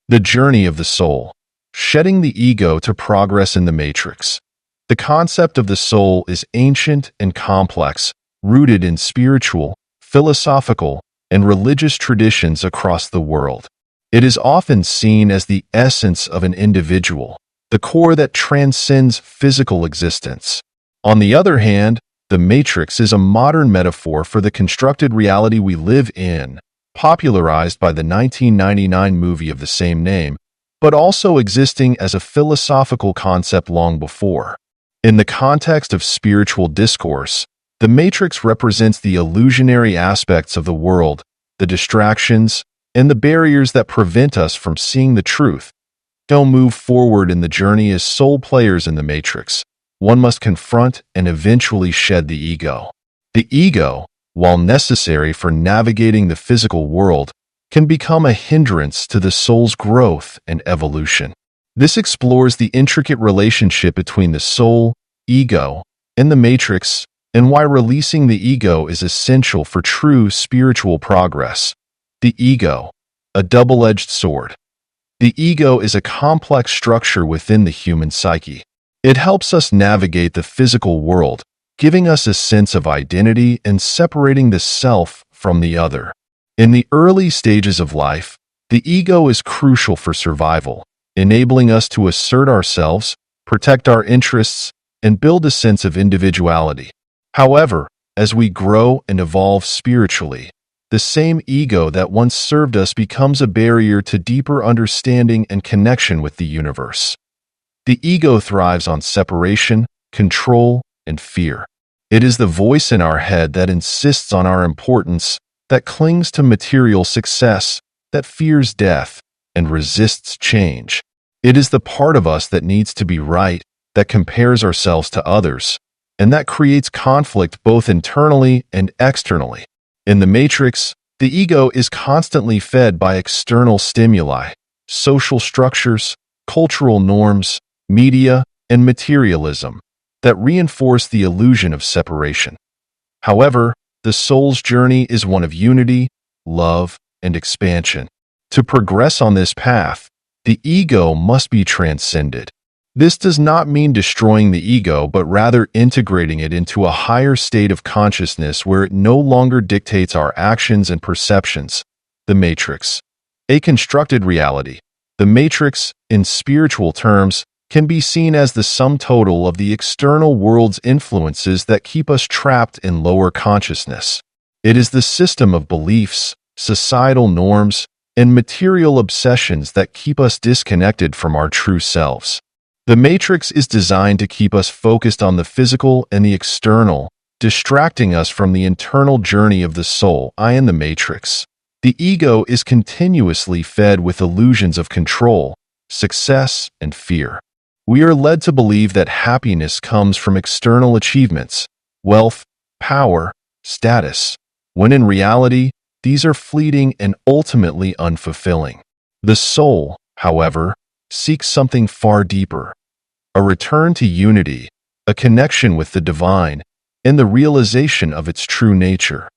The journey of the soul, shedding the ego to progress in the matrix. The concept of the soul is ancient and complex, rooted in spiritual, philosophical, and religious traditions across the world. It is often seen as the essence of an individual, the core that transcends physical existence. On the other hand, the matrix is a modern metaphor for the constructed reality we live in, popularized by the 1999 movie of the same name, but also existing as a philosophical concept long before. In the context of spiritual discourse, the matrix represents the illusionary aspects of the world, the distractions, and the barriers that prevent us from seeing the truth. To move forward in the journey as sole players in the matrix, one must confront and eventually shed the ego. The ego, while necessary for navigating the physical world, can become a hindrance to the soul's growth and evolution. This explores the intricate relationship between the soul, ego, and the matrix, and why releasing the ego is essential for true spiritual progress. The ego, a double-edged sword. The ego is a complex structure within the human psyche. It helps us navigate the physical world, giving us a sense of identity and separating the self from the other. In the early stages of life, the ego is crucial for survival, enabling us to assert ourselves, protect our interests, and build a sense of individuality. However, as we grow and evolve spiritually, the same ego that once served us becomes a barrier to deeper understanding and connection with the universe. The ego thrives on separation, control, and fear. It is the voice in our head that insists on our importance, that clings to material success, that fears death, and resists change. It is the part of us that needs to be right, that compares ourselves to others, and that creates conflict both internally and externally. In the matrix, the ego is constantly fed by external stimuli, social structures, cultural norms, media, and materialism that reinforce the illusion of separation. However, the soul's journey is one of unity, love, and expansion. To progress on this path, the ego must be transcended. This does not mean destroying the ego, but rather integrating it into a higher state of consciousness where it no longer dictates our actions and perceptions. The matrix, a constructed reality. The matrix, in spiritual terms, can be seen as the sum total of the external world's influences that keep us trapped in lower consciousness. It is the system of beliefs, societal norms, and material obsessions that keep us disconnected from our true selves. The matrix is designed to keep us focused on the physical and the external, distracting us from the internal journey of the soul. In the matrix, the ego is continuously fed with illusions of control, success, and fear. We are led to believe that happiness comes from external achievements, wealth, power, status, when in reality, these are fleeting and ultimately unfulfilling. The soul, however, seeks something far deeper, a return to unity, a connection with the divine, and the realization of its true nature.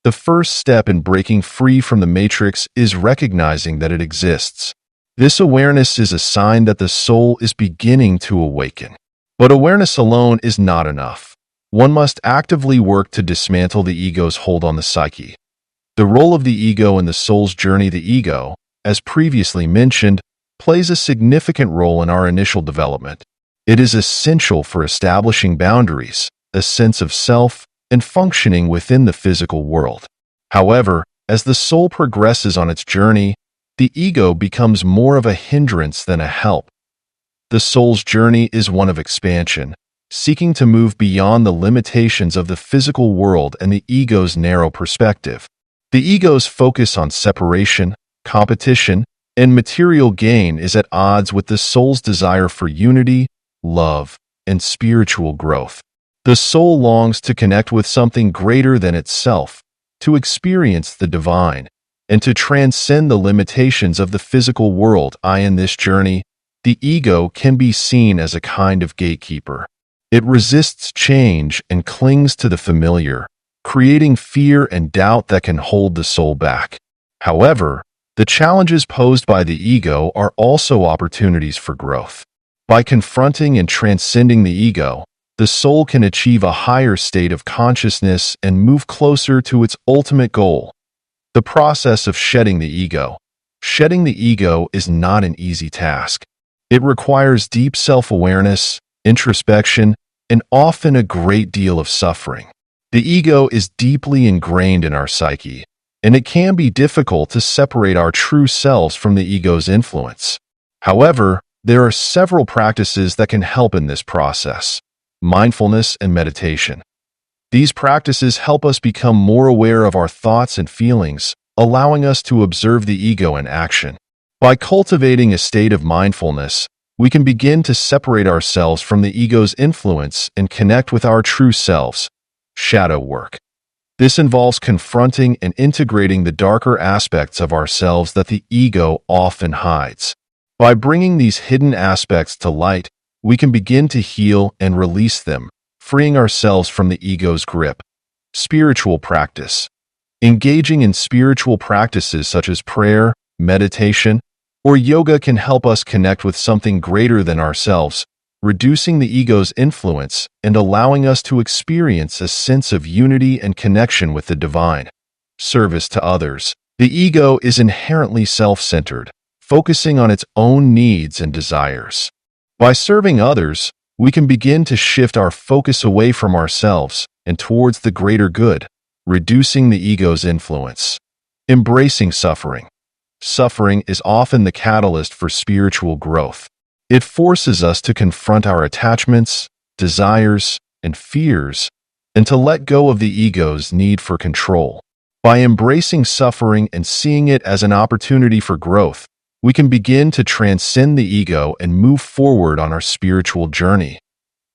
The first step in breaking free from the matrix is recognizing that it exists. This awareness is a sign that the soul is beginning to awaken. But awareness alone is not enough. One must actively work to dismantle the ego's hold on the psyche. The role of the ego in the soul's journey. The ego, as previously mentioned, plays a significant role in our initial development. It is essential for establishing boundaries, a sense of self, and functioning within the physical world. However, as the soul progresses on its journey, the ego becomes more of a hindrance than a help. The soul's journey is one of expansion, seeking to move beyond the limitations of the physical world and the ego's narrow perspective. The ego's focus on separation, competition, and material gain is at odds with the soul's desire for unity, love, and spiritual growth. The soul longs to connect with something greater than itself, to experience the divine, and to transcend the limitations of the physical world. In this journey, the ego can be seen as a kind of gatekeeper. It resists change and clings to the familiar, creating fear and doubt that can hold the soul back. However, the challenges posed by the ego are also opportunities for growth. By confronting and transcending the ego, the soul can achieve a higher state of consciousness and move closer to its ultimate goal. The process of shedding the ego. Shedding the ego is not an easy task. It requires deep self-awareness, introspection, and often a great deal of suffering. The ego is deeply ingrained in our psyche, and it can be difficult to separate our true selves from the ego's influence. However, there are several practices that can help in this process. Mindfulness and meditation. These practices help us become more aware of our thoughts and feelings, allowing us to observe the ego in action. By cultivating a state of mindfulness, we can begin to separate ourselves from the ego's influence and connect with our true selves. Shadow work. This involves confronting and integrating the darker aspects of ourselves that the ego often hides. By bringing these hidden aspects to light, we can begin to heal and release them, freeing ourselves from the ego's grip. Spiritual practice. Engaging in spiritual practices such as prayer, meditation, or yoga can help us connect with something greater than ourselves, reducing the ego's influence and allowing us to experience a sense of unity and connection with the divine. Service to others. The ego is inherently self-centered, focusing on its own needs and desires. By serving others, we can begin to shift our focus away from ourselves and towards the greater good, reducing the ego's influence. Embracing suffering. Suffering is often the catalyst for spiritual growth. It forces us to confront our attachments, desires, and fears, and to let go of the ego's need for control. By embracing suffering and seeing it as an opportunity for growth, we can begin to transcend the ego and move forward on our spiritual journey.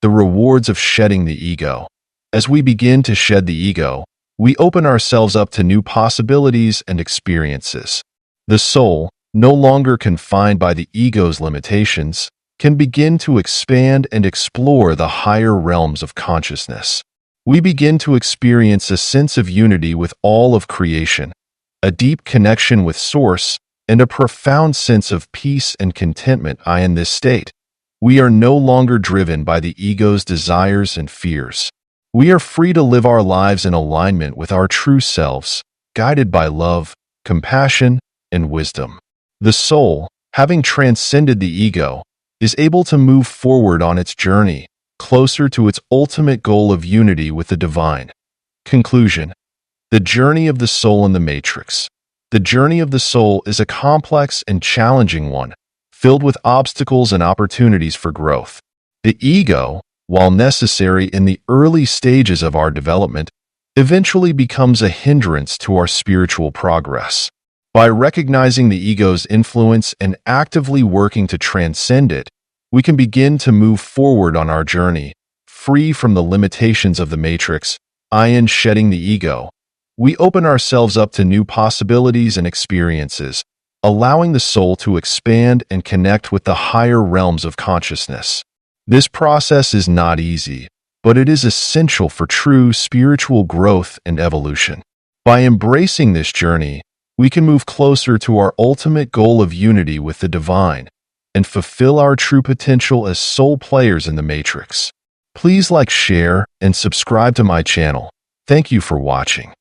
The rewards of shedding the ego. As we begin to shed the ego, we open ourselves up to new possibilities and experiences. The soul, no longer confined by the ego's limitations, can begin to expand and explore the higher realms of consciousness. We begin to experience a sense of unity with all of creation, a deep connection with Source, and a profound sense of peace and contentment. In this state, we are no longer driven by the ego's desires and fears. We are free to live our lives in alignment with our true selves, guided by love, compassion, and wisdom. The soul, having transcended the ego, is able to move forward on its journey, closer to its ultimate goal of unity with the divine. Conclusion. The journey of the soul in the Matrix. The journey of the soul is a complex and challenging one, filled with obstacles and opportunities for growth. The ego, while necessary in the early stages of our development, eventually becomes a hindrance to our spiritual progress. By recognizing the ego's influence and actively working to transcend it, we can begin to move forward on our journey, free from the limitations of the Matrix. In shedding the ego, we open ourselves up to new possibilities and experiences, allowing the soul to expand and connect with the higher realms of consciousness. This process is not easy, but it is essential for true spiritual growth and evolution. By embracing this journey, we can move closer to our ultimate goal of unity with the divine and fulfill our true potential as soul players in the Matrix. Please like, share, and subscribe to my channel. Thank you for watching.